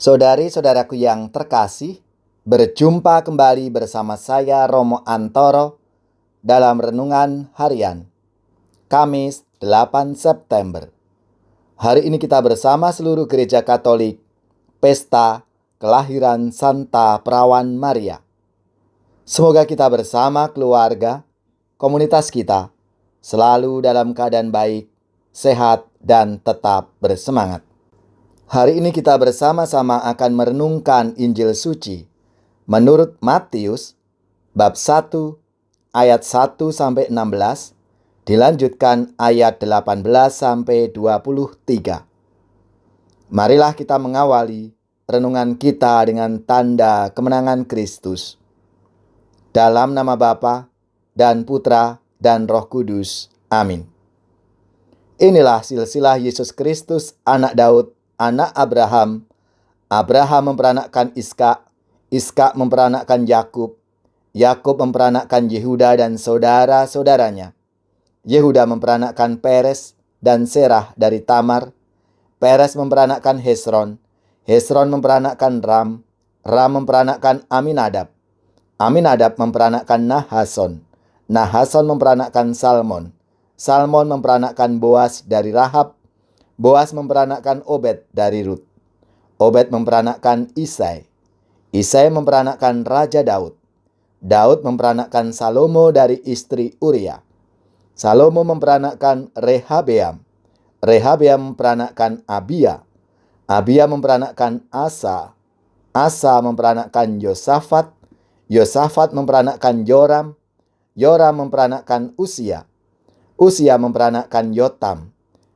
Saudari-saudaraku yang terkasih, berjumpa kembali bersama saya Romo Antoro dalam Renungan Harian, Kamis 8 September. Hari ini kita bersama seluruh gereja Katolik, Pesta Kelahiran Santa Perawan Maria. Semoga kita bersama keluarga, komunitas kita, selalu dalam keadaan baik, sehat, dan tetap bersemangat. Hari ini kita bersama-sama akan merenungkan Injil Suci menurut Matius bab 1 ayat 1-16, dilanjutkan ayat 18-23. Marilah kita mengawali renungan kita dengan tanda kemenangan Kristus. Dalam nama Bapa dan Putra dan Roh Kudus. Amin. Inilah silsilah Yesus Kristus, anak Daud, anak Abraham. Abraham memperanakkan Ishak, Ishak memperanakkan Yakub, Yakub memperanakkan Yehuda dan saudara-saudaranya. Yehuda memperanakkan Peres dan Serah dari Tamar. Peres memperanakkan Hesron, Hesron memperanakkan Ram, Ram memperanakkan Aminadab, Aminadab memperanakkan Nahason, Nahason memperanakkan Salmon, Salmon memperanakkan Boas dari Rahab, Boas memperanakkan Obed dari Rut, Obed memperanakkan Isai, Isai memperanakkan Raja Daud, Daud memperanakkan Salomo dari istri Uria, Salomo memperanakkan Rehabeam, Rehabeam memperanakkan Abia, Abia memperanakkan Asa, Asa memperanakkan Yosafat, Yosafat memperanakkan Yoram, Yoram memperanakkan Usia, Usia memperanakkan Yotam,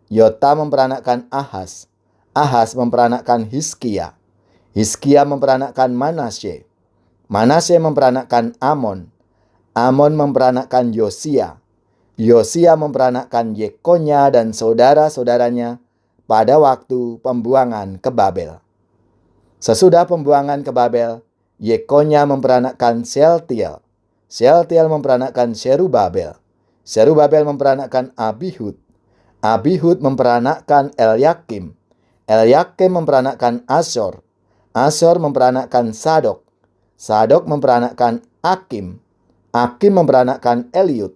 Yotam memperanakkan Ahaz, Ahaz memperanakkan Hizkia, Hizkia memperanakkan Manasye, Manasye memperanakkan Amon, Amon memperanakkan Yosia, Yosia memperanakkan Yekonya dan saudara-saudaranya pada waktu pembuangan ke Babel. Sesudah pembuangan ke Babel, Yekonya memperanakkan Sealtiel, Sealtiel memperanakkan Serubabel, Serubabel memperanakkan Abihud, Abihud memperanakkan Elyakim, Elyakim memperanakkan Asor, Asor memperanakkan Sadok, Sadok memperanakkan Akim, Akim memperanakkan Eliud,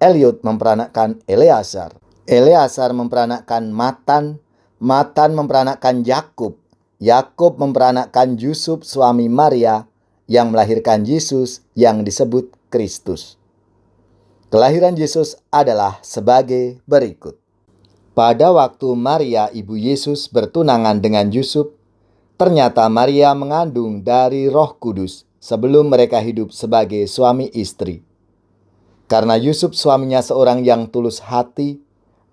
Eliud memperanakkan Eleazar, Eleazar memperanakkan Matan, Matan memperanakkan Yakub, Yakub memperanakkan Yusuf suami Maria yang melahirkan Yesus yang disebut Kristus. Kelahiran Yesus adalah sebagai berikut. Pada waktu Maria ibu Yesus bertunangan dengan Yusuf, ternyata Maria mengandung dari Roh Kudus sebelum mereka hidup sebagai suami istri. Karena Yusuf suaminya seorang yang tulus hati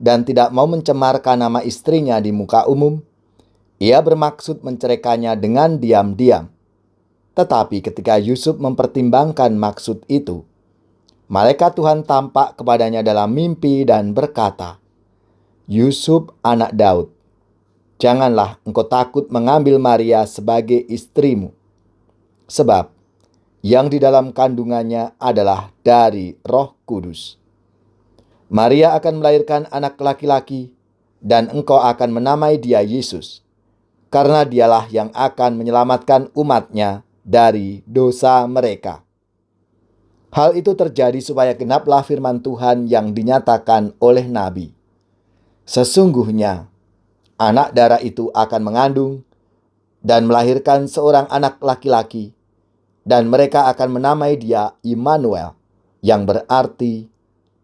dan tidak mau mencemarkan nama istrinya di muka umum, ia bermaksud menceraikannya dengan diam-diam. Tetapi ketika Yusuf mempertimbangkan maksud itu, malaikat Tuhan tampak kepadanya dalam mimpi dan berkata, "Yusuf anak Daud, janganlah engkau takut mengambil Maria sebagai istrimu, sebab yang di dalam kandungannya adalah dari Roh Kudus. Maria akan melahirkan anak laki-laki, dan engkau akan menamai dia Yesus, karena dialah yang akan menyelamatkan umatnya dari dosa mereka." Hal itu terjadi supaya genaplah firman Tuhan yang dinyatakan oleh Nabi. Sesungguhnya, anak darah itu akan mengandung dan melahirkan seorang anak laki-laki, dan mereka akan menamai dia Immanuel, yang berarti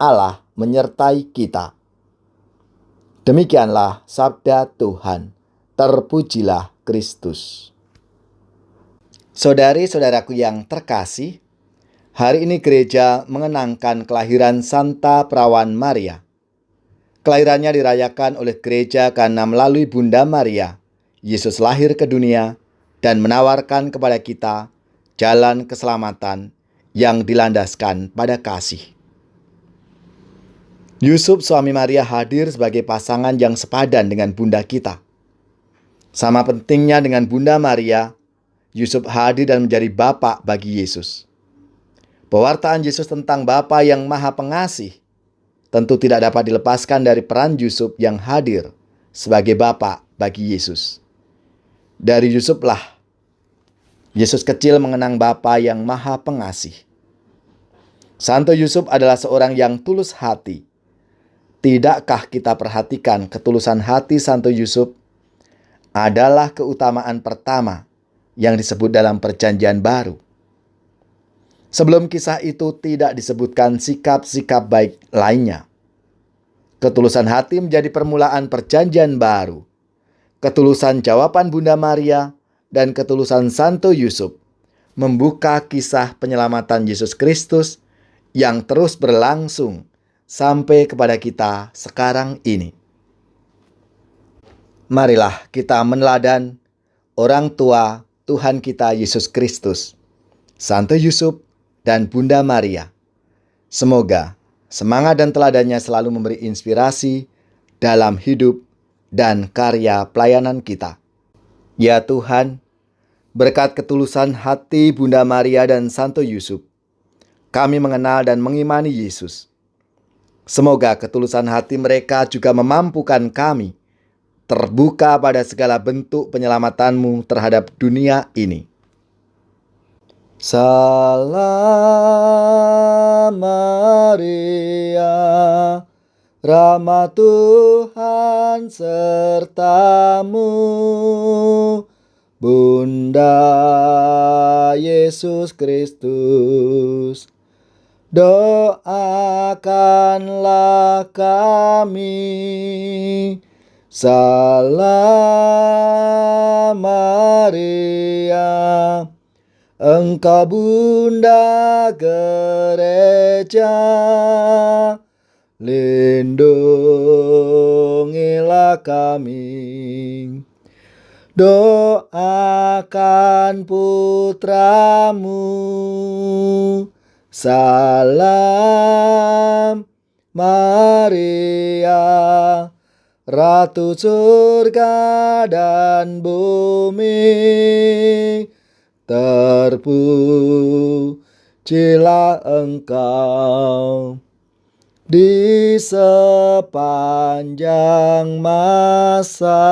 Allah menyertai kita. Demikianlah sabda Tuhan. Terpujilah Kristus. Saudari-saudaraku yang terkasih, hari ini gereja mengenangkan kelahiran Santa Perawan Maria. Kelahirannya dirayakan oleh gereja karena melalui Bunda Maria, Yesus lahir ke dunia dan menawarkan kepada kita jalan keselamatan yang dilandaskan pada kasih. Yusuf suami Maria hadir sebagai pasangan yang sepadan dengan Bunda kita. Sama pentingnya dengan Bunda Maria, Yusuf hadir dan menjadi bapak bagi Yesus. Pewartaan Yesus tentang Bapa yang Maha Pengasih tentu tidak dapat dilepaskan dari peran Yusuf yang hadir sebagai bapak bagi Yesus. Dari Yusuflah Yesus kecil mengenang Bapa yang Maha Pengasih. Santo Yusuf adalah seorang yang tulus hati. Tidakkah kita perhatikan ketulusan hati Santo Yusuf adalah keutamaan pertama yang disebut dalam Perjanjian Baru. Sebelum kisah itu tidak disebutkan sikap-sikap baik lainnya. Ketulusan hati menjadi permulaan Perjanjian Baru. Ketulusan jawaban Bunda Maria dan ketulusan Santo Yusuf membuka kisah penyelamatan Yesus Kristus yang terus berlangsung sampai kepada kita sekarang ini. Marilah kita meneladan orang tua Tuhan kita Yesus Kristus, Santo Yusuf dan Bunda Maria. Semoga semangat dan teladannya selalu memberi inspirasi dalam hidup dan karya pelayanan kita. Ya Tuhan, berkat ketulusan hati Bunda Maria dan Santo Yusuf, kami mengenal dan mengimani Yesus. Semoga ketulusan hati mereka juga memampukan kami terbuka pada segala bentuk penyelamatanmu terhadap dunia ini. Salam Maria, rahmat Tuhan sertamu, Bunda Yesus Kristus. Doakanlah kami. Salam Maria, Engkau Bunda Gereja, lindungilah kami. Doakan putramu. Salam Maria, Ratu surga dan bumi, terpujilah Engkau di sepanjang masa.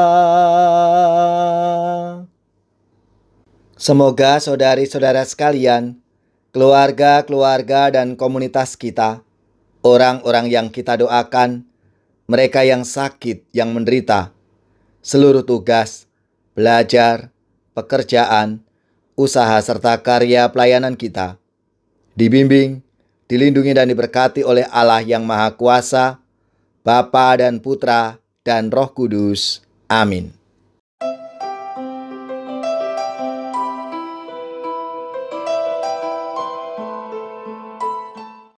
Semoga saudari-saudara sekalian, keluarga-keluarga dan komunitas kita, orang-orang yang kita doakan, mereka yang sakit, yang menderita, seluruh tugas, belajar, pekerjaan, usaha serta karya pelayanan kita, dibimbing, dilindungi dan diberkati oleh Allah yang Maha Kuasa, Bapa dan Putra dan Roh Kudus. Amin.